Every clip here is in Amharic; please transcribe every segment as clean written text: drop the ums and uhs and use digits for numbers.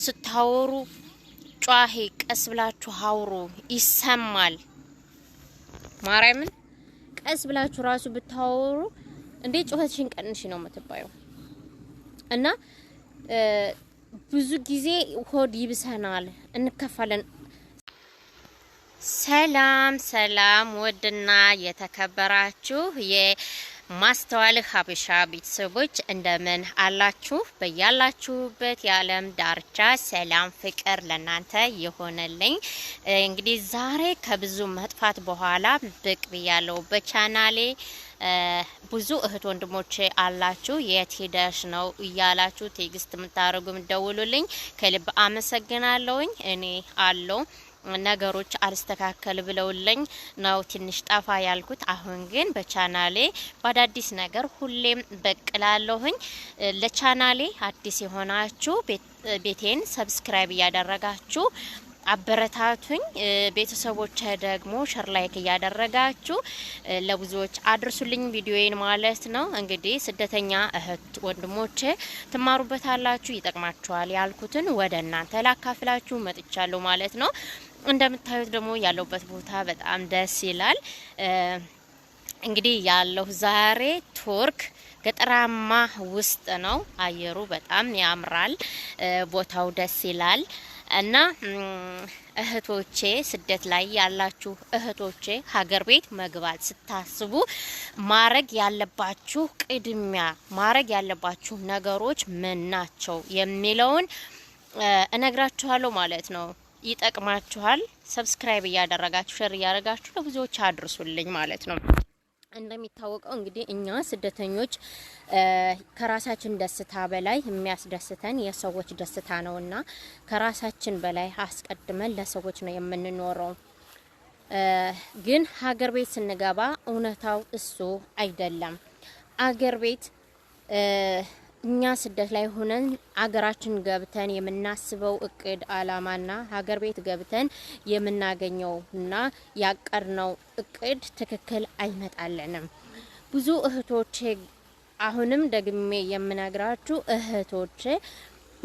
ስታወሩ ጫሂ ቀስ ብላችሁ አውሩ ይሰማል። ማርያምን ቀስ ብላችሁ ራሱ ብታወሩ እንዴ ጩኸትሽን ቀንሽ ነው የምትባየው። እና ብዙ ጊዜ ሆድ ይብሰናል፣ እንከፋለን። ሰላም ሰላም ወድና የተከበራችሁ የማስተዋል ሀበሻ ቤተሰቦች እንደምን አላችሁ? በያላችሁበት የዓለም ዳርቻ ሰላም ፍቅር ለናንተ ይሆነልኝ። እንግዲህ ዛሬ ከብዙ መጥፋት በኋላ ብቅ ብያለሁ በቻናሌ። ብዙ እህት ወንድሞቼ አላችሁ የት ሄደሽ ነው እያላችሁ ቴክስት የምታደርጉ ምደውሉልኝ ከልብ አመሰግናለሁኝ። እኔ አለው ነገሮች አልስተካከል ብለውልኝ ነው ትንሽ ጠፋ ያልኩት። አሁን ግን በቻናሌ በአዳዲስ ነገር ሁሌም በቅላለሁኝ። ለቻናሌ አዲስ የሆናችሁ ቤቴን ሰብስክራይብ እያደረጋችሁ አበረታቱኝ። ቤተሰቦች ደግሞ ሼር ላይክ እያደረጋችሁ ለብዙዎች አድርሱልኝ ቪዲዮዬን ማለት ነው። እንግዲህ ስደተኛ እህት ወንድሞቼ ትማሩበታላችሁ፣ ይጠቅማችኋል ያልኩትን ወደ እናንተ ላካፍላችሁ መጥቻለሁ ማለት ነው። እንደምታዩት ደግሞ ያለውበት ቦታ በጣም ደስ ይላል። እንግዲህ ያለው ዛሬ ቱርክ ገጠራማ ውስጥ ነው። አየሩ በጣም ያምራል፣ ቦታው ደስ ይላል። እና እህቶቼ ስደት ላይ ያላችሁ እህቶቼ ሀገር ቤት መግባት ስታስቡ ማረግ ያለባችሁ ቅድሚያ ማረግ ያለባችሁ ነገሮች ምን ናቸው የሚለውን እነግራችኋለሁ ማለት ነው። ይጠቅማችኋል። ሰብስክራይብ እያደረጋችሁ ሼር እያደረጋችሁ ለብዙዎች አድርሱልኝ ማለት ነው። እንደሚታወቀው እንግዲህ እኛ ስደተኞች ከራሳችን ደስታ በላይ የሚያስደስተን የሰዎች ደስታ ነውና ከራሳችን በላይ አስቀድመን ለሰዎች ነው የምንኖረው። ግን ሀገር ቤት ስንገባ እውነታው እሱ አይደለም። አገር ቤት እኛ ስደት ላይ ሆነን አገራችን ገብተን የምናስበው እቅድ አላማና ሀገር ቤት ገብተን የምናገኘውና ያቀርነው እቅድ ትክክል አይመጣልንም። ብዙ እህቶቼ አሁንም ደግሜ የምነግራችሁ እህቶቼ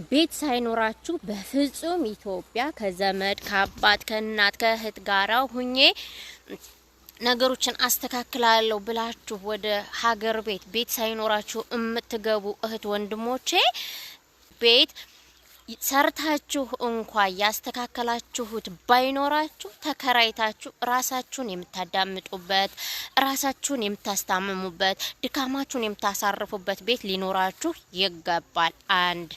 ቤት ሳይኖራችሁ በፍጹም ኢትዮጵያ ከዘመድ ከአባት ከእናት ከእህት ጋራ ሁኜ ነገሮችን አስተካክላለሁ ብላችሁ ወደ ሀገር ቤት ሳይኖራችሁ የምትገቡ እህት ወንድሞቼ ቤት ሰርታችሁ እንኳን ያስተካከላችሁት ባይኖራችሁ ተከራይታችሁ ራሳችሁን የምታዳምጡበት ራሳችሁን የምታስታምሙበት ድካማችሁን የምታሳርፉበት ቤት ሊኖራችሁ ይገባል። አንድ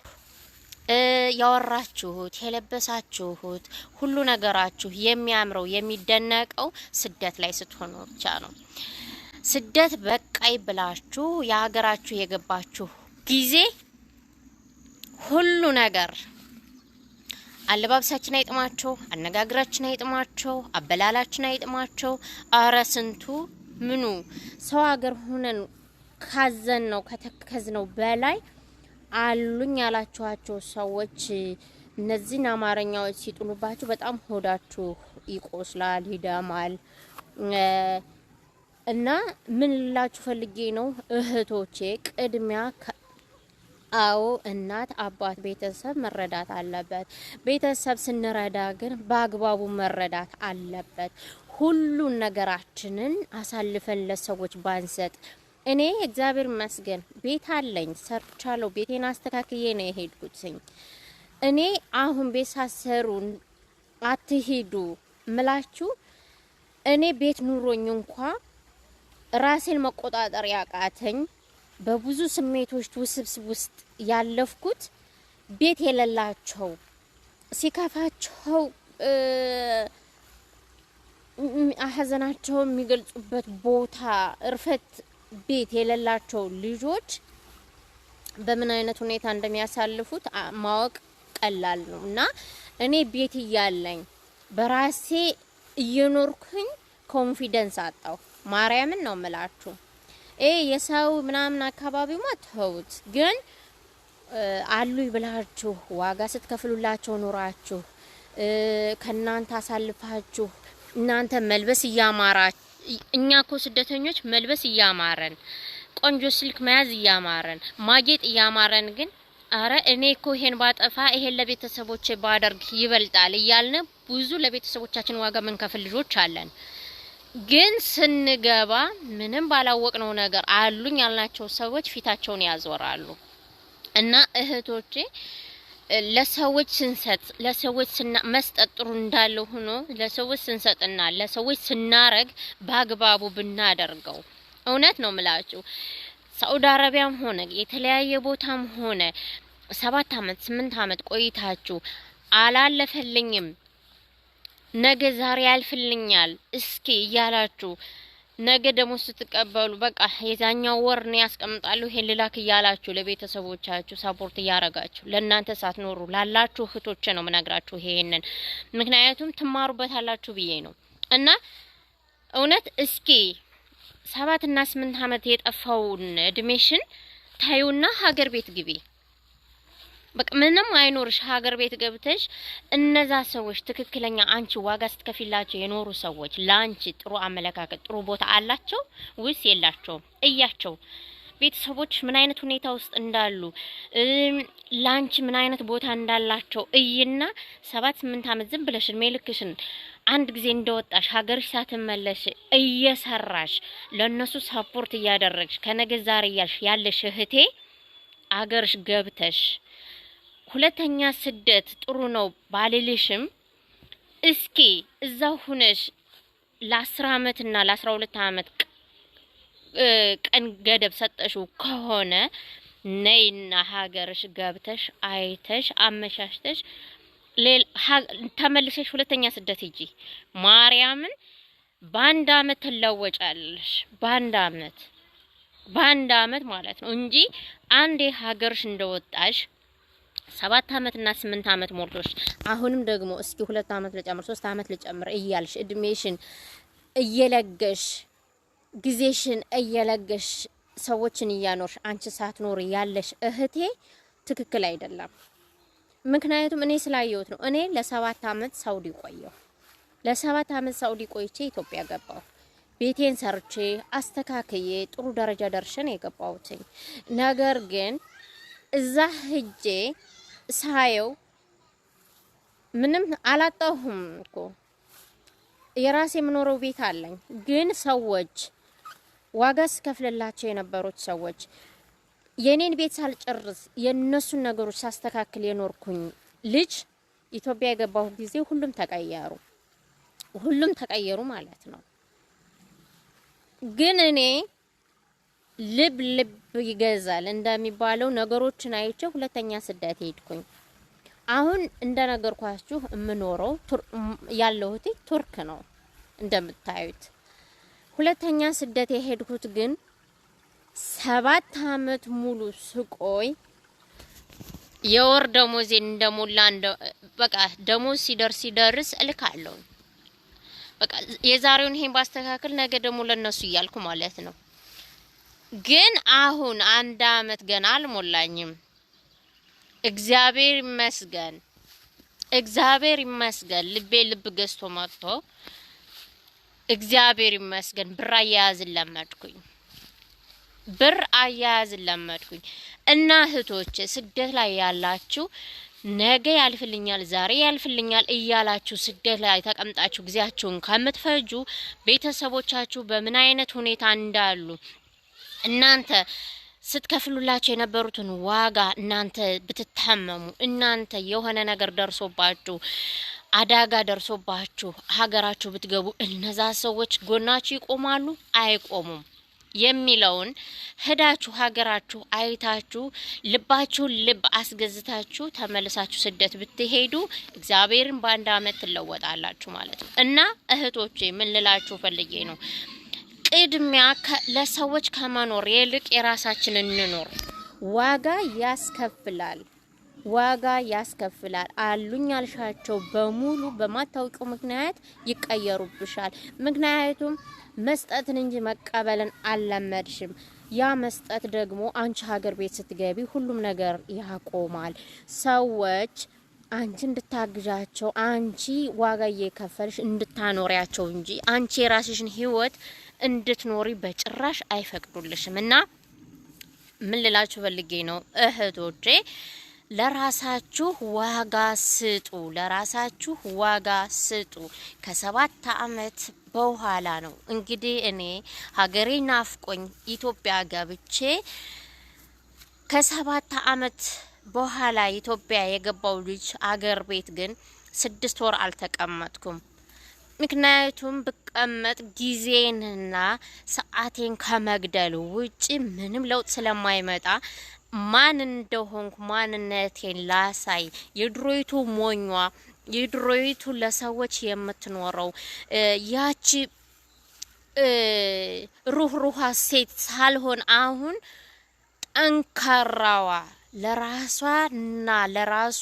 ያወራችሁት የለበሳችሁት ሁሉ ነገራችሁ የሚያምረው የሚደነቀው ስደት ላይ ስትሆኑ ብቻ ነው። ስደት በቃይ ብላችሁ የሀገራችሁ የገባችሁ ጊዜ ሁሉ ነገር አለባበሳችን አይጥማቸው፣ አነጋግራችን አይጥማቸው፣ አበላላችን አይጥማቸው። አረ ስንቱ ምኑ ሰው ሀገር ሆነን ካዘን ነው ከተከዝነው በላይ አሉኝ ያላችኋቸው ሰዎች እነዚህን አማርኛዎች ሲጥሉባችሁ በጣም ሆዳችሁ ይቆስላል፣ ይደማል። እና ምን ልላችሁ ፈልጌ ነው እህቶቼ፣ ቅድሚያ አዎ እናት አባት ቤተሰብ መረዳት አለበት። ቤተሰብ ስንረዳ ግን በአግባቡ መረዳት አለበት። ሁሉን ነገራችንን አሳልፈን ለሰዎች ባንሰጥ። እኔ እግዚአብሔር ይመስገን ቤት አለኝ፣ ሰርቻለሁ፣ ቤቴን አስተካክዬ ነው የሄድኩት። እኔ አሁን ቤት ሳሰሩ አትሄዱ ምላችሁ እኔ ቤት ኑሮኝ እንኳን ራሴን መቆጣጠር ያቃተኝ በብዙ ስሜቶች ውስብስብ ውስጥ ያለፍኩት ቤት የሌላቸው ሲከፋቸው ሀዘናቸው የሚገልጹበት ቦታ እርፈት ቤት የሌላቸው ልጆች በምን አይነት ሁኔታ እንደሚያሳልፉት ማወቅ ቀላል ነው። እና እኔ ቤት እያለኝ በራሴ እየኖርኩኝ ኮንፊደንስ አጣው። ማርያምን ነው መላችሁ። የሰው ምናምን አካባቢው ማተውት ግን አሉ ይብላችሁ ዋጋ ስትከፍሉላቸው ኖራችሁ ከናንተ አሳልፋችሁ እናንተ መልበስ እያማራችሁ እኛ እኮ ስደተኞች መልበስ እያማረን ቆንጆ ስልክ መያዝ እያማረን ማጌጥ እያማረን ግን አረ እኔ እኮ ይሄን ባጠፋ ይሄን ለቤተሰቦቼ ባደርግ ይበልጣል እያልን ብዙ ለቤተሰቦቻችን ዋጋ ምንከፍል ልጆች አለን። ግን ስንገባ ምንም ባላወቅነው ነገር አሉኝ ያልናቸው ሰዎች ፊታቸውን ያዞራሉ። እና እህቶቼ ለሰዎች ስንሰጥ ለሰዎች መስጠት ጥሩ እንዳለው ሆኖ ለሰዎች ስንሰጥና ለሰዎች ስናረግ በአግባቡ ብናደርገው እውነት ነው ምላችሁ ሳውዲ አረቢያም ሆነ የተለያየ ቦታም ሆነ 7 አመት 8 አመት ቆይታችሁ አላለፈልኝም ነገ ዛሬ ያልፍልኛል እስኪ እያላችሁ ነገ ደግሞ ስትቀበሉ በቃ የዛኛው ወር ነው ያስቀምጣሉ ይሄን ልላክ እያላችሁ ለቤተሰቦቻችሁ ሰፖርት እያረጋችሁ ለእናንተ ሳትኖሩ ላላችሁ እህቶቼ ነው መናግራችሁ ይሄንን ምክንያቱም ትማሩበታላችሁ ብዬ ነው። እና እውነት እስኪ 7 እና 8 አመት የጠፋውን እድሜሽን ታዩና ሀገር ቤት ግቢ። በቃ ምንም አይኖርሽ ሀገር ቤት ገብተሽ እነዛ ሰዎች ትክክለኛ አንቺ ዋጋ ስትከፊላቸው የኖሩ ሰዎች ላንቺ ጥሩ አመለካከት ጥሩ ቦታ አላቸው ወይስ የላቸውም? እያቸው ቤተሰቦች ምን አይነት ሁኔታ ውስጥ እንዳሉ ላንቺ ምን አይነት ቦታ እንዳላቸው እይና 7-8 አመት ዝም ብለሽ ሜልክሽን አንድ ጊዜ እንደወጣሽ ሀገርሽ ሳትመለሽ እየሰራሽ ለነሱ ሰፖርት እያደረግሽ ከነገ ዛሬ ያለሽ እህቴ አገርሽ ገብተሽ ሁለተኛ ስደት ጥሩ ነው ባልልሽም እስኪ እዛው ሁነሽ ለ10 አመት እና ለ12 አመት ቀን ገደብ ሰጠሽው ከሆነ ነይና ሀገርሽ ገብተሽ አይተሽ አመሻሽተሽ ተመልሰሽ ሁለተኛ ስደት ሂጂ። ማርያምን በአንድ አመት ትለወጫለሽ። በአንድ አመት ማለት ነው እንጂ አንዴ ሀገርሽ እንደወጣሽ 7 አመት እና 8 አመት ሞልቶሽ አሁንም ደግሞ እስኪ 2 አመት ልጨምር 3 አመት ልጨምር እያልሽ እድሜሽን እየለገሽ ጊዜሽን እየለገሽ ሰዎችን እያኖርሽ አንቺ ሳትኖር ያለሽ እህቴ ትክክል አይደለም። ምክንያቱም እኔ ስላየሁት ነው። እኔ ለ7 አመት ሳውዲ ቆየሁ። ለ7 አመት ሳውዲ ቆይቼ ኢትዮጵያ ገባሁ። ቤቴን ሰርቼ አስተካክዬ ጥሩ ደረጃ ደርሸን የገባሁት ነገር ግን እዛ ሄጄ ሳየው ምንም አላጣሁም እኮ የራሴ የምኖረው ቤት አለኝ። ግን ሰዎች ዋጋ ስከፍልላቸው የነበሩት ሰዎች የኔን ቤት ሳልጨርስ የነሱን ነገሮች ሳስተካክል የኖርኩኝ ልጅ ኢትዮጵያ የገባሁ ጊዜ ሁሉም ተቀየሩ ማለት ነው። ግን እኔ ልብ ይገዛል እንደሚባለው ነገሮችን አይቼ ሁለተኛ ስደት ሄድኩኝ። አሁን እንደነገርኳችሁ የምኖረው ያለሁት ቱርክ ነው እንደምታዩት። ሁለተኛ ስደት የሄድኩት ግን 7 አመት ሙሉ ስቆይ የወር ደሞዜን እንደሞላ በቃ ደሞዝ ሲደርስ እልካለሁ። በቃ የዛሬውን ይሄን ባስተካክል ነገ ደግሞ ለነሱ እያልኩ ማለት ነው። ግን አሁን 1 አመት ገና አልሞላኝም። እግዚአብሔር ይመስገን ልብ ገዝቶ መጥቶ እግዚአብሔር ይመስገን ብር አያያዝን ለመድኩኝ። እና እህቶች ስደት ላይ ያላችሁ ነገ ያልፍልኛል ዛሬ ያልፍልኛል እያላችሁ ስደት ላይ ተቀምጣችሁ ጊዜያችሁን ከምትፈጁ ቤተሰቦቻችሁ በምን አይነት ሁኔታ እንዳሉ እናንተ ስትከፍሉላችሁ የነበሩትን ዋጋ እናንተ ብትታመሙ እናንተ የሆነ ነገር ደርሶባችሁ አዳጋ ደርሶባችሁ ሀገራችሁ ብትገቡ እነዛ ሰዎች ጎናችሁ ይቆማሉ አይቆሙም የሚለውን ሄዳችሁ ሀገራችሁ አይታችሁ ልባችሁን ልብ አስገዝታችሁ ተመልሳችሁ ስደት ብትሄዱ እግዚአብሔርን በአንድ አመት ትለወጣላችሁ ማለት ነው። እና እህቶቼ ምን ልላችሁ ፈልጌ ነው ቅድሚያ ለሰዎች ከመኖር ይልቅ የራሳችንን እንኖር። ዋጋ ያስከፍላል። አሉኝ ያልሻቸው በሙሉ በማታውቂው ምክንያት ይቀየሩብሻል። ምክንያቱም መስጠትን እንጂ መቀበልን አልለመድሽም። ያ መስጠት ደግሞ አንቺ ሀገር ቤት ስትገቢ ሁሉም ነገር ያቆማል። ሰዎች አንቺ እንድታግዣቸው አንቺ ዋጋ እየከፈልሽ እንድታኖሪያቸው እንጂ አንቺ የራስሽን ህይወት እንድትኖሪ በጭራሽ አይፈቅዱልሽም። እና ምን ልላችሁ ፈልጌ ነው እህቶቼ፣ ለራሳችሁ ዋጋ ስጡ፣ ለራሳችሁ ዋጋ ስጡ። ከ7 አመት በኋላ ነው እንግዲህ እኔ ሀገሬ ናፍቆኝ ኢትዮጵያ ገብቼ ከ7 አመት በኋላ ኢትዮጵያ የገባው ልጅ አገር ቤት ግን 6 ወር አልተቀመጥኩም። ምክንያቱም ብቀመጥ ጊዜንና ሰዓቴን ከመግደል ውጪ ምንም ለውጥ ስለማይመጣ ማን እንደሆንኩ ማንነቴን ላሳይ። የድሮይቱ ሞኟ የድሮይቱ ለሰዎች የምትኖረው ያቺ ሩህሩሃ ሴት ሳልሆን አሁን ጠንካራዋ ለራሷና ለራሷ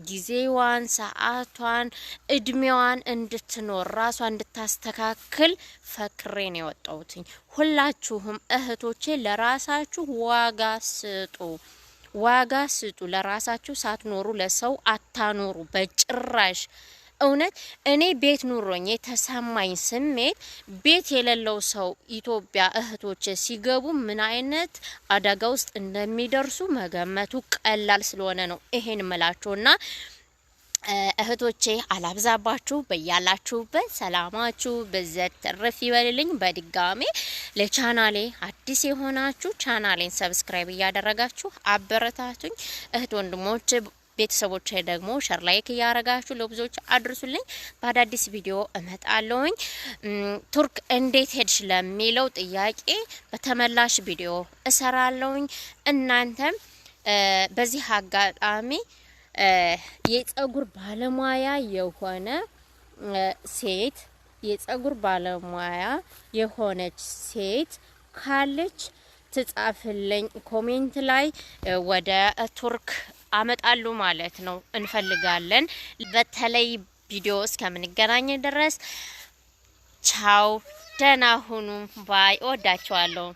ጊዜዋን ሰዓቷን እድሜዋን እንድትኖር ራሷ እንድታስተካክል ፈክሬን የወጣሁትኝ። ሁላችሁም እህቶቼ ለራሳችሁ ዋጋ ስጡ፣ ዋጋ ስጡ። ለራሳችሁ ሳትኖሩ ለሰው አታኖሩ በጭራሽ። እውነት እኔ ቤት ኑሮኝ የተሰማኝ ስሜት ቤት የሌለው ሰው ኢትዮጵያ እህቶቼ ሲገቡ ምን አይነት አደጋ ውስጥ እንደሚደርሱ መገመቱ ቀላል ስለሆነ ነው ይሄን መላችሁና እህቶቼ አላብዛባችሁ። በያላችሁበት ሰላማችሁ በዘት ተረፍ ይበልልኝ። በድጋሜ ለቻናሌ አዲስ የሆናችሁ ቻናሌን ሰብስክራይብ እያደረጋችሁ አበረታቱኝ። እህት ወንድሞች ቤተሰቦች ደግሞ ሼር ላይክ ያረጋችሁ ለብዙዎች አድርሱልኝ። በአዳዲስ ቪዲዮ እመጣለሁኝ። ቱርክ እንዴት ሄድሽ ለሚለው ጥያቄ በተመላሽ ቪዲዮ እሰራለሁኝ። እናንተም በዚህ አጋጣሚ የጸጉር ባለሙያ የሆነ ሴት የጸጉር ባለሙያ የሆነች ሴት ካለች ትጻፍልኝ ኮሜንት ላይ ወደ ቱርክ አመጣሉ ማለት ነው እንፈልጋለን። በተለይ ቪዲዮ እስከምንገናኝ ድረስ ቻው፣ ደህና ሁኑ ባይ። ወዳችኋለሁ።